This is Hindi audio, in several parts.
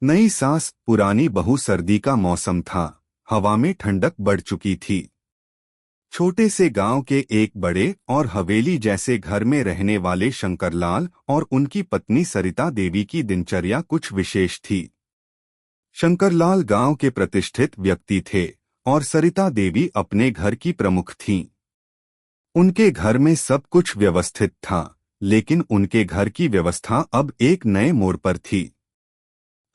नई सास पुरानी बहू। सर्दी का मौसम था, हवा में ठंडक बढ़ चुकी थी। छोटे से गांव के एक बड़े और हवेली जैसे घर में रहने वाले शंकरलाल और उनकी पत्नी सरिता देवी की दिनचर्या कुछ विशेष थी। शंकरलाल गांव के प्रतिष्ठित व्यक्ति थे और सरिता देवी अपने घर की प्रमुख थीं। उनके घर में सब कुछ व्यवस्थित था, लेकिन उनके घर की व्यवस्था अब एक नए मोड़ पर थी।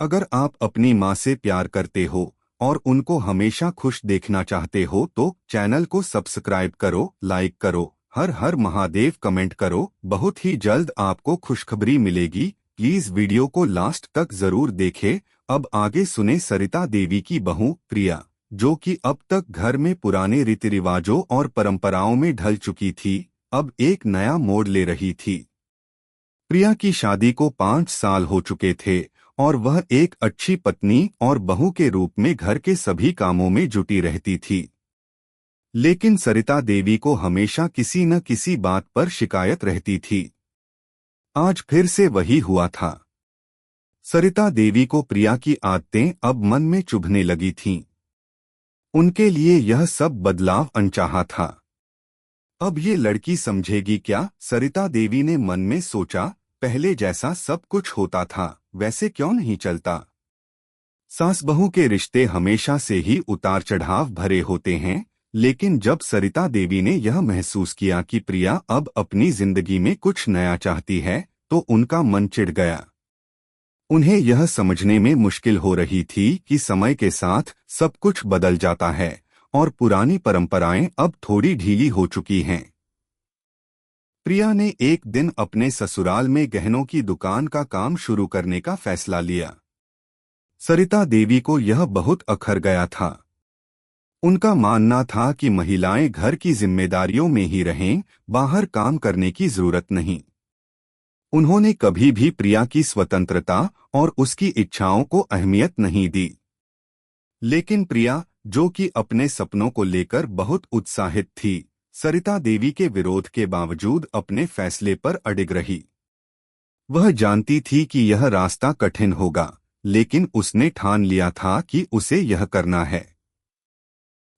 अगर आप अपनी माँ से प्यार करते हो और उनको हमेशा खुश देखना चाहते हो तो चैनल को सब्सक्राइब करो, लाइक करो, हर हर महादेव कमेंट करो। बहुत ही जल्द आपको खुशखबरी मिलेगी। प्लीज वीडियो को लास्ट तक जरूर देखें। अब आगे सुने सरिता देवी की बहू प्रिया, जो कि अब तक घर में पुराने रीति रिवाजों और परंपराओं में ढल चुकी थी, अब एक नया मोड़ ले रही थी। प्रिया की शादी को 5 साल हो चुके थे और वह एक अच्छी पत्नी और बहू के रूप में घर के सभी कामों में जुटी रहती थी। लेकिन सरिता देवी को हमेशा किसी न किसी बात पर शिकायत रहती थी। आज फिर से वही हुआ था। सरिता देवी को प्रिया की आदतें अब मन में चुभने लगी थीं। उनके लिए यह सब बदलाव अनचाहा था। अब ये लड़की समझेगी क्या? सरिता देवी ने मन में सोचा। पहले जैसा सब कुछ होता था वैसे क्यों नहीं चलता? सास बहू के रिश्ते हमेशा से ही उतार चढ़ाव भरे होते हैं, लेकिन जब सरिता देवी ने यह महसूस किया कि प्रिया अब अपनी जिंदगी में कुछ नया चाहती है, तो उनका मन चिढ़ गया। उन्हें यह समझने में मुश्किल हो रही थी कि समय के साथ सब कुछ बदल जाता है और पुरानी परंपराएं अब थोड़ी ढीली हो चुकी हैं। प्रिया ने एक दिन अपने ससुराल में गहनों की दुकान का काम शुरू करने का फैसला लिया। सरिता देवी को यह बहुत अखर गया था। उनका मानना था कि महिलाएं घर की जिम्मेदारियों में ही रहें, बाहर काम करने की जरूरत नहीं। उन्होंने कभी भी प्रिया की स्वतंत्रता और उसकी इच्छाओं को अहमियत नहीं दी। लेकिन प्रिया, जो कि अपने सपनों को लेकर बहुत उत्साहित थी, सरिता देवी के विरोध के बावजूद अपने फैसले पर अडिग रही। वह जानती थी कि यह रास्ता कठिन होगा, लेकिन उसने ठान लिया था कि उसे यह करना है।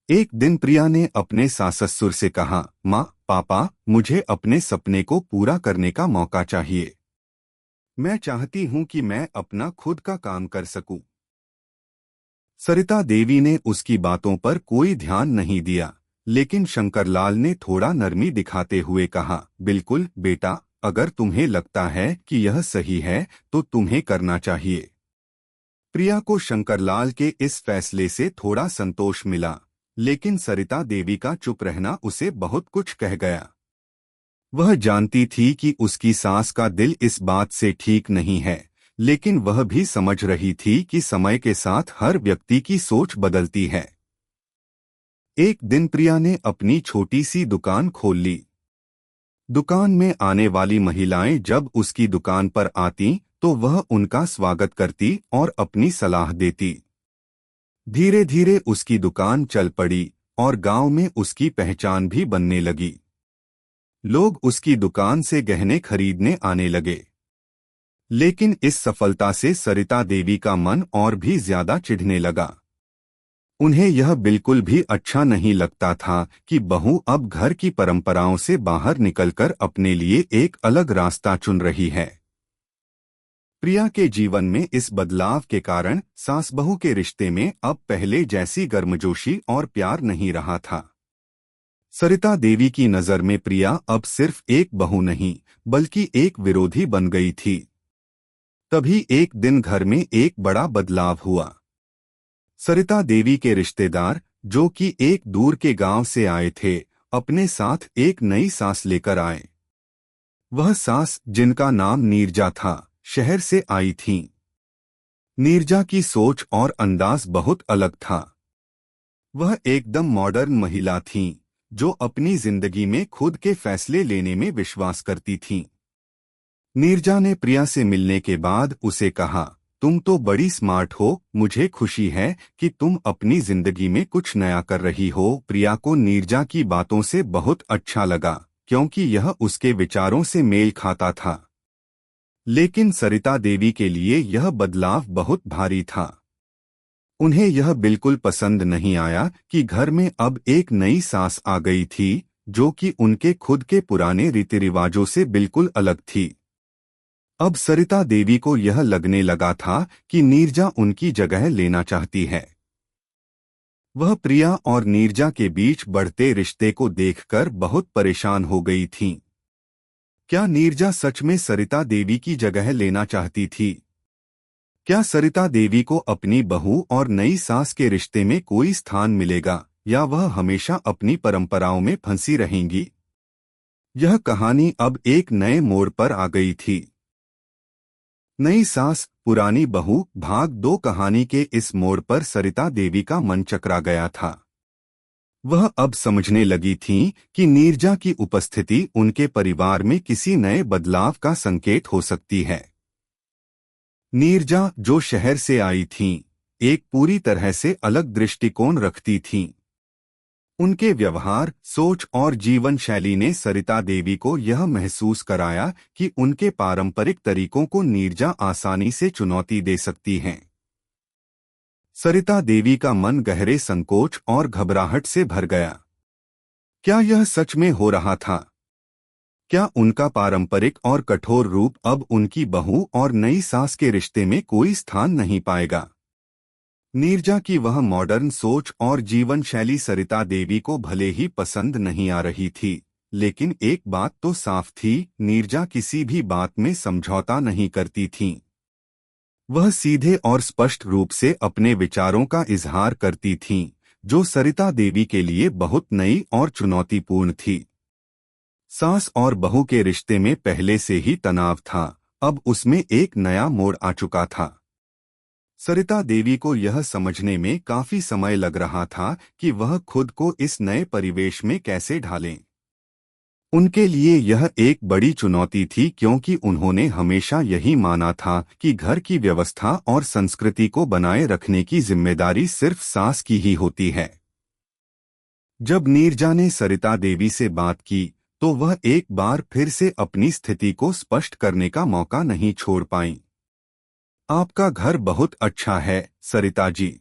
एक दिन प्रिया ने अपने सास-ससुर से कहा, माँ, पापा, मुझे अपने सपने को पूरा करने का मौका चाहिए। मैं चाहती हूँ कि मैं अपना खुद का काम कर सकूं। सरिता देवी ने उसकी बातों पर कोई ध्यान नहीं दिया, लेकिन शंकरलाल ने थोड़ा नरमी दिखाते हुए कहा, बिल्कुल बेटा, अगर तुम्हें लगता है कि यह सही है तो तुम्हें करना चाहिए। प्रिया को शंकरलाल के इस फैसले से थोड़ा संतोष मिला, लेकिन सरिता देवी का चुप रहना उसे बहुत कुछ कह गया। वह जानती थी कि उसकी सास का दिल इस बात से ठीक नहीं है, लेकिन वह भी समझ रही थी कि समय के साथ हर व्यक्ति की सोच बदलती है। एक दिन प्रिया ने अपनी छोटी सी दुकान खोल ली। दुकान में आने वाली महिलाएं जब उसकी दुकान पर आतीं, तो वह उनका स्वागत करती और अपनी सलाह देती। धीरे धीरे उसकी दुकान चल पड़ी और गांव में उसकी पहचान भी बनने लगी। लोग उसकी दुकान से गहने खरीदने आने लगे। लेकिन इस सफलता से सरिता देवी का मन और भी ज्यादा चिढ़ने लगा। उन्हें यह बिल्कुल भी अच्छा नहीं लगता था कि बहू अब घर की परंपराओं से बाहर निकलकर अपने लिए एक अलग रास्ता चुन रही है। प्रिया के जीवन में इस बदलाव के कारण सास बहू के रिश्ते में अब पहले जैसी गर्मजोशी और प्यार नहीं रहा था। सरिता देवी की नजर में प्रिया अब सिर्फ एक बहू नहीं, बल्कि एक विरोधी बन गई थी। तभी एक दिन घर में एक बड़ा बदलाव हुआ। सरिता देवी के रिश्तेदार, जो कि एक दूर के गांव से आए थे, अपने साथ एक नई सास लेकर आए। वह सास, जिनका नाम नीरजा था, शहर से आई थीं। नीरजा की सोच और अंदाज बहुत अलग था। वह एकदम मॉडर्न महिला थीं, जो अपनी जिंदगी में खुद के फैसले लेने में विश्वास करती थीं। नीरजा ने प्रिया से मिलने के बाद उसे कहा, तुम तो बड़ी स्मार्ट हो, मुझे खुशी है कि तुम अपनी जिंदगी में कुछ नया कर रही हो। प्रिया को नीरजा की बातों से बहुत अच्छा लगा, क्योंकि यह उसके विचारों से मेल खाता था। लेकिन सरिता देवी के लिए यह बदलाव बहुत भारी था। उन्हें यह बिल्कुल पसंद नहीं आया कि घर में अब एक नई सास आ गई थी, जो कि उनके खुद के पुराने रीति रिवाजों से बिल्कुल अलग थी। अब सरिता देवी को यह लगने लगा था कि नीरजा उनकी जगह लेना चाहती है। वह प्रिया और नीरजा के बीच बढ़ते रिश्ते को देखकर बहुत परेशान हो गई थीं। क्या नीरजा सच में सरिता देवी की जगह लेना चाहती थी? क्या सरिता देवी को अपनी बहू और नई सास के रिश्ते में कोई स्थान मिलेगा, या वह हमेशा अपनी परंपराओं में फंसी रहेंगी? यह कहानी अब एक नए मोड़ पर आ गई थी। नई सास पुरानी बहू भाग 2 कहानी के इस मोड़ पर सरिता देवी का मन चकरा गया था। वह अब समझने लगी थीं कि नीरजा की उपस्थिति उनके परिवार में किसी नए बदलाव का संकेत हो सकती है। नीरजा, जो शहर से आई थीं, एक पूरी तरह से अलग दृष्टिकोण रखती थीं। उनके व्यवहार, सोच और जीवन शैली ने सरिता देवी को यह महसूस कराया कि उनके पारंपरिक तरीकों को नीरजा आसानी से चुनौती दे सकती हैं। सरिता देवी का मन गहरे संकोच और घबराहट से भर गया। क्या यह सच में हो रहा था? क्या उनका पारंपरिक और कठोर रूप अब उनकी बहू और नई सास के रिश्ते में कोई स्थान नहीं पाएगा? नीरजा की वह मॉडर्न सोच और जीवन शैली सरिता देवी को भले ही पसंद नहीं आ रही थी, लेकिन एक बात तो साफ थी, नीरजा किसी भी बात में समझौता नहीं करती थीं। वह सीधे और स्पष्ट रूप से अपने विचारों का इजहार करती थीं, जो सरिता देवी के लिए बहुत नई और चुनौतीपूर्ण थी। सास और बहू के रिश्ते में पहले से ही तनाव था, अब उसमें एक नया मोड़ आ चुका था। सरिता देवी को यह समझने में काफी समय लग रहा था कि वह खुद को इस नए परिवेश में कैसे ढालें। उनके लिए यह एक बड़ी चुनौती थी, क्योंकि उन्होंने हमेशा यही माना था कि घर की व्यवस्था और संस्कृति को बनाए रखने की जिम्मेदारी सिर्फ सास की ही होती है। जब नीरजा ने सरिता देवी से बात की, तो वह एक बार फिर से अपनी स्थिति को स्पष्ट करने का मौका नहीं छोड़ पाईं। आपका घर बहुत अच्छा है, सरिता जी,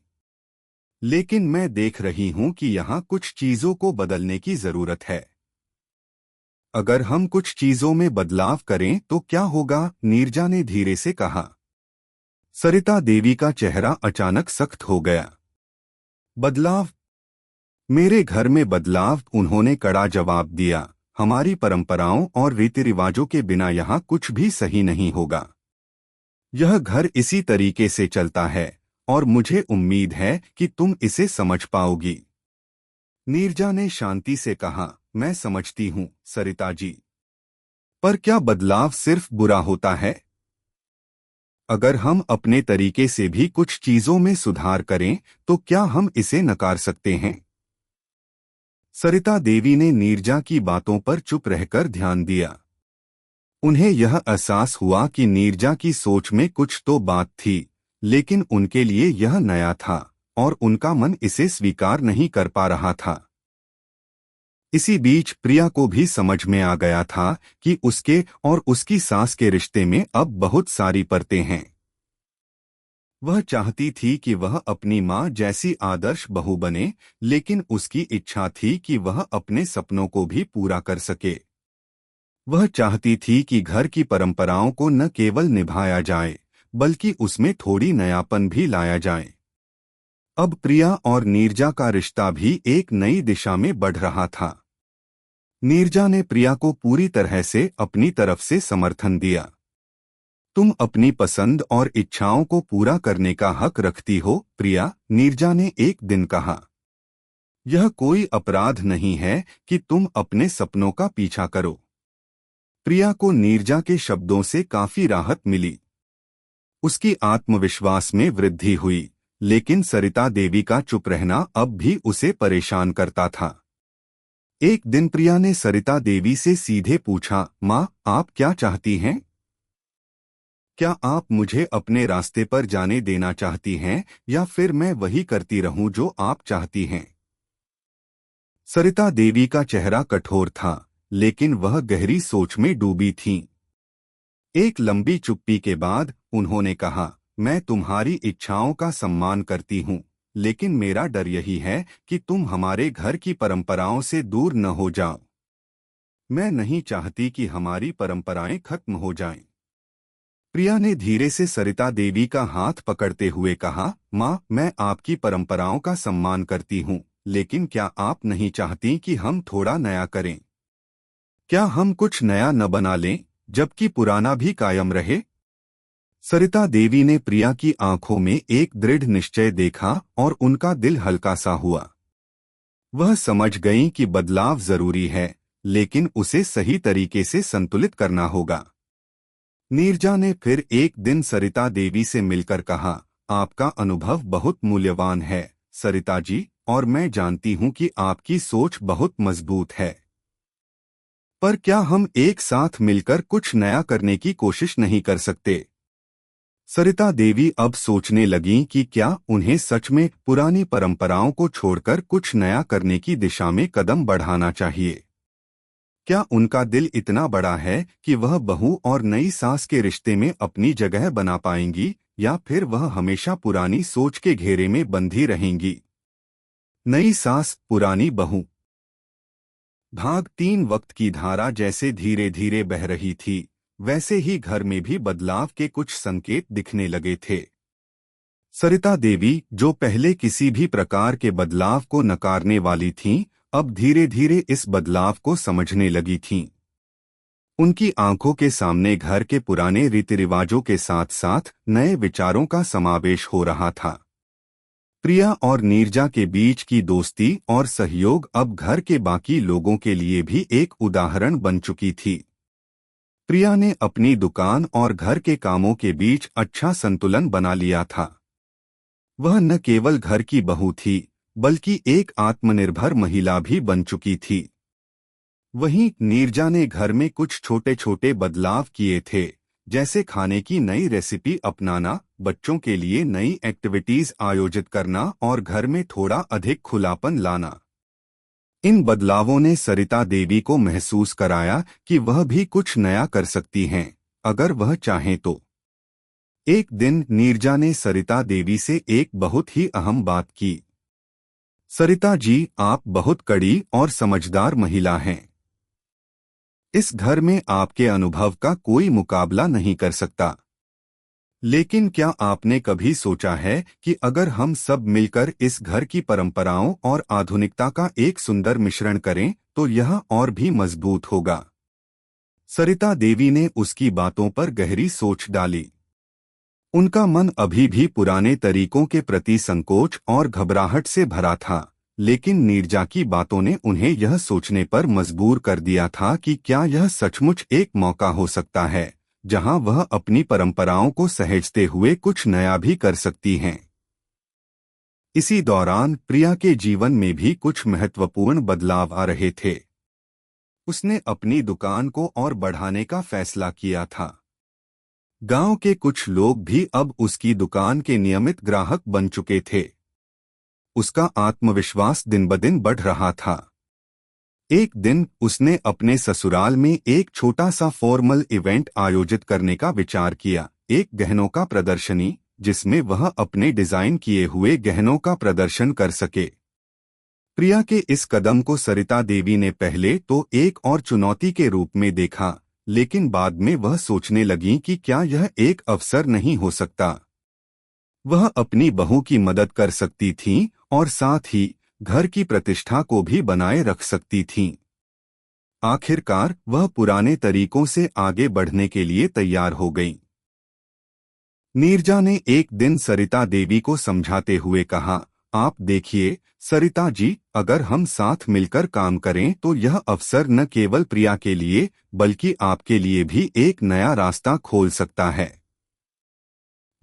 लेकिन मैं देख रही हूं कि यहाँ कुछ चीजों को बदलने की जरूरत है। अगर हम कुछ चीजों में बदलाव करें तो क्या होगा? नीरजा ने धीरे से कहा। सरिता देवी का चेहरा अचानक सख्त हो गया। बदलाव? मेरे घर में बदलाव? उन्होंने कड़ा जवाब दिया। हमारी परंपराओं और रीति रिवाजों के बिना यहाँ कुछ भी सही नहीं होगा। यह घर इसी तरीके से चलता है, और मुझे उम्मीद है कि तुम इसे समझ पाओगी। नीरजा ने शांति से कहा, मैं समझती हूँ, सरिता जी। पर क्या बदलाव सिर्फ बुरा होता है? अगर हम अपने तरीके से भी कुछ चीजों में सुधार करें, तो क्या हम इसे नकार सकते हैं? सरिता देवी ने नीरजा की बातों पर चुप रहकर ध्यान दिया। उन्हें यह एहसास हुआ कि नीरजा की सोच में कुछ तो बात थी, लेकिन उनके लिए यह नया था, और उनका मन इसे स्वीकार नहीं कर पा रहा था। इसी बीच प्रिया को भी समझ में आ गया था कि उसके और उसकी सास के रिश्ते में अब बहुत सारी परतें हैं। वह चाहती थी कि वह अपनी माँ जैसी आदर्श बहू बने, लेकिन उसकी इच्छा थी कि वह अपने सपनों को भी पूरा कर सके। वह चाहती थी कि घर की परंपराओं को न केवल निभाया जाए, बल्कि उसमें थोड़ी नयापन भी लाया जाए। अब प्रिया और नीरजा का रिश्ता भी एक नई दिशा में बढ़ रहा था। नीरजा ने प्रिया को पूरी तरह से अपनी तरफ से समर्थन दिया। तुम अपनी पसंद और इच्छाओं को पूरा करने का हक रखती हो, प्रिया, नीरजा ने एक दिन कहा। यह कोई अपराध नहीं है कि तुम अपने सपनों का पीछा करो। प्रिया को नीरजा के शब्दों से काफी राहत मिली। उसकी आत्मविश्वास में वृद्धि हुई, लेकिन सरिता देवी का चुप रहना अब भी उसे परेशान करता था। एक दिन प्रिया ने सरिता देवी से सीधे पूछा, माँ, आप क्या चाहती हैं? क्या आप मुझे अपने रास्ते पर जाने देना चाहती हैं, या फिर मैं वही करती रहूं जो आप चाहती हैं? सरिता देवी का चेहरा कठोर था, लेकिन वह गहरी सोच में डूबी थीं। एक लंबी चुप्पी के बाद उन्होंने कहा, मैं तुम्हारी इच्छाओं का सम्मान करती हूँ, लेकिन मेरा डर यही है कि तुम हमारे घर की परंपराओं से दूर न हो जाओ। मैं नहीं चाहती कि हमारी परंपराएं खत्म हो जाएं। प्रिया ने धीरे से सरिता देवी का हाथ पकड़ते हुए कहा, माँ, मैं आपकी परंपराओं का सम्मान करती हूँ, लेकिन क्या आप नहीं चाहती कि हम थोड़ा नया करें? क्या हम कुछ नया न बना लें, जबकि पुराना भी कायम रहे? सरिता देवी ने प्रिया की आंखों में एक दृढ़ निश्चय देखा और उनका दिल हल्का सा हुआ। वह समझ गईं कि बदलाव जरूरी है, लेकिन उसे सही तरीके से संतुलित करना होगा। नीरजा ने फिर एक दिन सरिता देवी से मिलकर कहा, आपका अनुभव बहुत मूल्यवान है, सरिता जी, और मैं जानती हूं कि आपकी सोच बहुत मजबूत है। पर क्या हम एक साथ मिलकर कुछ नया करने की कोशिश नहीं कर सकते? सरिता देवी अब सोचने लगीं कि क्या उन्हें सच में पुरानी परंपराओं को छोड़कर कुछ नया करने की दिशा में कदम बढ़ाना चाहिए। क्या उनका दिल इतना बड़ा है कि वह बहू और नई सास के रिश्ते में अपनी जगह बना पाएंगी, या फिर वह हमेशा पुरानी सोच के घेरे में बंधी रहेंगी? नई सास, पुरानी बहू। भाग 3। वक्त की धारा जैसे धीरे धीरे बह रही थी, वैसे ही घर में भी बदलाव के कुछ संकेत दिखने लगे थे। सरिता देवी, जो पहले किसी भी प्रकार के बदलाव को नकारने वाली थीं, अब धीरे धीरे इस बदलाव को समझने लगी थीं। उनकी आंखों के सामने घर के पुराने रीति रिवाजों के साथ साथ नए विचारों का समावेश हो रहा था। प्रिया और नीरजा के बीच की दोस्ती और सहयोग अब घर के बाकी लोगों के लिए भी एक उदाहरण बन चुकी थी। प्रिया ने अपनी दुकान और घर के कामों के बीच अच्छा संतुलन बना लिया था। वह न केवल घर की बहू थी, बल्कि एक आत्मनिर्भर महिला भी बन चुकी थी। वहीं नीरजा ने घर में कुछ छोटे छोटे बदलाव किए थे, जैसे खाने की नई रेसिपी अपनाना, बच्चों के लिए नई एक्टिविटीज आयोजित करना और घर में थोड़ा अधिक खुलापन लाना। इन बदलावों ने सरिता देवी को महसूस कराया कि वह भी कुछ नया कर सकती हैं, अगर वह चाहें तो। एक दिन नीरजा ने सरिता देवी से एक बहुत ही अहम बात की। सरिता जी, आप बहुत कड़ी और समझदार महिला हैं। इस घर में आपके अनुभव का कोई मुकाबला नहीं कर सकता। लेकिन क्या आपने कभी सोचा है कि अगर हम सब मिलकर इस घर की परंपराओं और आधुनिकता का एक सुंदर मिश्रण करें, तो यह और भी मजबूत होगा? सरिता देवी ने उसकी बातों पर गहरी सोच डाली। उनका मन अभी भी पुराने तरीकों के प्रति संकोच और घबराहट से भरा था, लेकिन नीरजा की बातों ने उन्हें यह सोचने पर मजबूर कर दिया था कि क्या यह सचमुच एक मौका हो सकता है जहां वह अपनी परंपराओं को सहेजते हुए कुछ नया भी कर सकती हैं। इसी दौरान प्रिया के जीवन में भी कुछ महत्वपूर्ण बदलाव आ रहे थे। उसने अपनी दुकान को और बढ़ाने का फैसला किया था। गांव के कुछ लोग भी अब उसकी दुकान के नियमित ग्राहक बन चुके थे। उसका आत्मविश्वास दिन ब दिन बढ़ रहा था। एक दिन उसने अपने ससुराल में एक छोटा सा फॉर्मल इवेंट आयोजित करने का विचार किया, एक गहनों का प्रदर्शनी, जिसमें वह अपने डिजाइन किए हुए गहनों का प्रदर्शन कर सके। प्रिया के इस कदम को सरिता देवी ने पहले तो एक और चुनौती के रूप में देखा, लेकिन बाद में वह सोचने लगी कि क्या यह एक अवसर नहीं हो सकता। वह अपनी बहू की मदद कर सकती थीं और साथ ही घर की प्रतिष्ठा को भी बनाए रख सकती थीं। आखिरकार वह पुराने तरीकों से आगे बढ़ने के लिए तैयार हो गईं। नीरजा ने एक दिन सरिता देवी को समझाते हुए कहा, आप देखिए सरिता जी, अगर हम साथ मिलकर काम करें तो यह अवसर न केवल प्रिया के लिए बल्कि आपके लिए भी एक नया रास्ता खोल सकता है।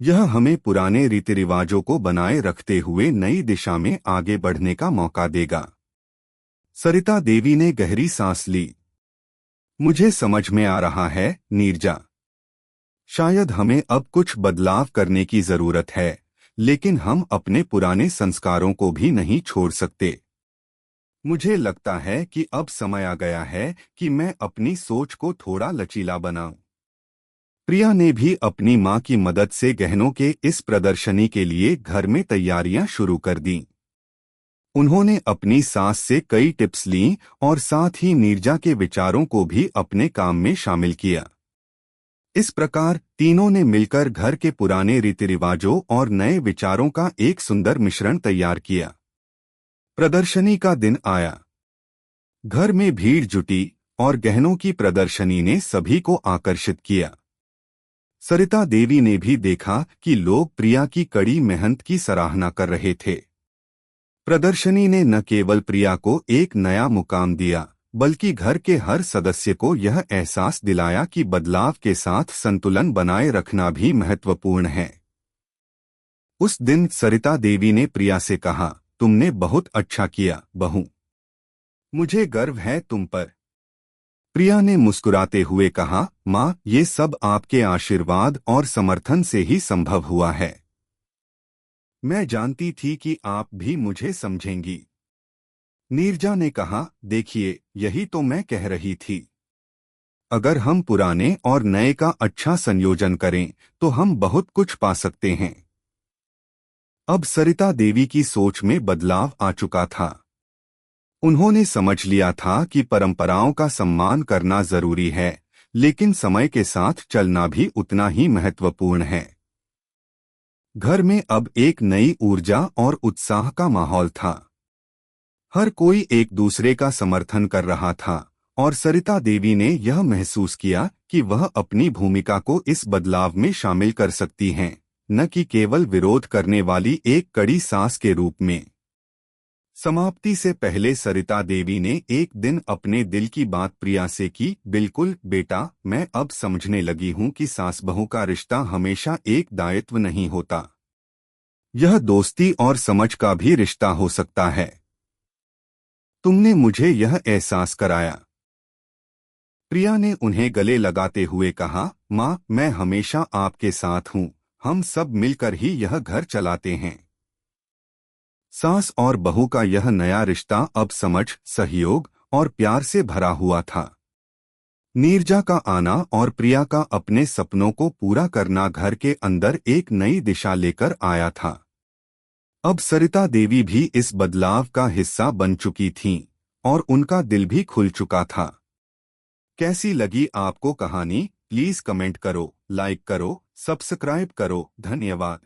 यह हमें पुराने रीति रिवाजों को बनाए रखते हुए नई दिशा में आगे बढ़ने का मौका देगा। सरिता देवी ने गहरी सांस ली। मुझे समझ में आ रहा है नीरजा, शायद हमें अब कुछ बदलाव करने की जरूरत है, लेकिन हम अपने पुराने संस्कारों को भी नहीं छोड़ सकते। मुझे लगता है कि अब समय आ गया है कि मैं अपनी सोच को थोड़ा लचीला बनाऊं। प्रिया ने भी अपनी मां की मदद से गहनों के इस प्रदर्शनी के लिए घर में तैयारियां शुरू कर दी। उन्होंने अपनी सास से कई टिप्स लीं और साथ ही नीरजा के विचारों को भी अपने काम में शामिल किया। इस प्रकार तीनों ने मिलकर घर के पुराने रीति रिवाजों और नए विचारों का एक सुंदर मिश्रण तैयार किया। प्रदर्शनी का दिन आया। घर में भीड़ जुटी और गहनों की प्रदर्शनी ने सभी को आकर्षित किया। सरिता देवी ने भी देखा कि लोग प्रिया की कड़ी मेहनत की सराहना कर रहे थे। प्रदर्शनी ने न केवल प्रिया को एक नया मुकाम दिया, बल्कि घर के हर सदस्य को यह एहसास दिलाया कि बदलाव के साथ संतुलन बनाए रखना भी महत्वपूर्ण है। उस दिन सरिता देवी ने प्रिया से कहा, तुमने बहुत अच्छा किया बहू, मुझे गर्व है तुम पर। प्रिया ने मुस्कुराते हुए कहा, माँ, ये सब आपके आशीर्वाद और समर्थन से ही संभव हुआ है। मैं जानती थी कि आप भी मुझे समझेंगी। नीरजा ने कहा, देखिए, यही तो मैं कह रही थी। अगर हम पुराने और नए का अच्छा संयोजन करें तो हम बहुत कुछ पा सकते हैं। अब सरिता देवी की सोच में बदलाव आ चुका था। उन्होंने समझ लिया था कि परंपराओं का सम्मान करना जरूरी है, लेकिन समय के साथ चलना भी उतना ही महत्वपूर्ण है। घर में अब एक नई ऊर्जा और उत्साह का माहौल था। हर कोई एक दूसरे का समर्थन कर रहा था और सरिता देवी ने यह महसूस किया कि वह अपनी भूमिका को इस बदलाव में शामिल कर सकती हैं, न कि केवल विरोध करने वाली एक कड़ी सास के रूप में। समाप्ति से पहले सरिता देवी ने एक दिन अपने दिल की बात प्रिया से की, बिल्कुल बेटा, मैं अब समझने लगी हूँ कि सास बहू का रिश्ता हमेशा एक दायित्व नहीं होता। यह दोस्ती और समझ का भी रिश्ता हो सकता है। तुमने मुझे यह एहसास कराया। प्रिया ने उन्हें गले लगाते हुए कहा, माँ, मैं हमेशा आपके साथ हूँ, हम सब मिलकर ही यह घर चलाते हैं। सास और बहू का यह नया रिश्ता अब समझ, सहयोग और प्यार से भरा हुआ था। नीरजा का आना और प्रिया का अपने सपनों को पूरा करना घर के अंदर एक नई दिशा लेकर आया था। अब सरिता देवी भी इस बदलाव का हिस्सा बन चुकी थीं और उनका दिल भी खुल चुका था। कैसी लगी आपको कहानी? प्लीज कमेंट करो, लाइक करो, सब्सक्राइब करो। धन्यवाद।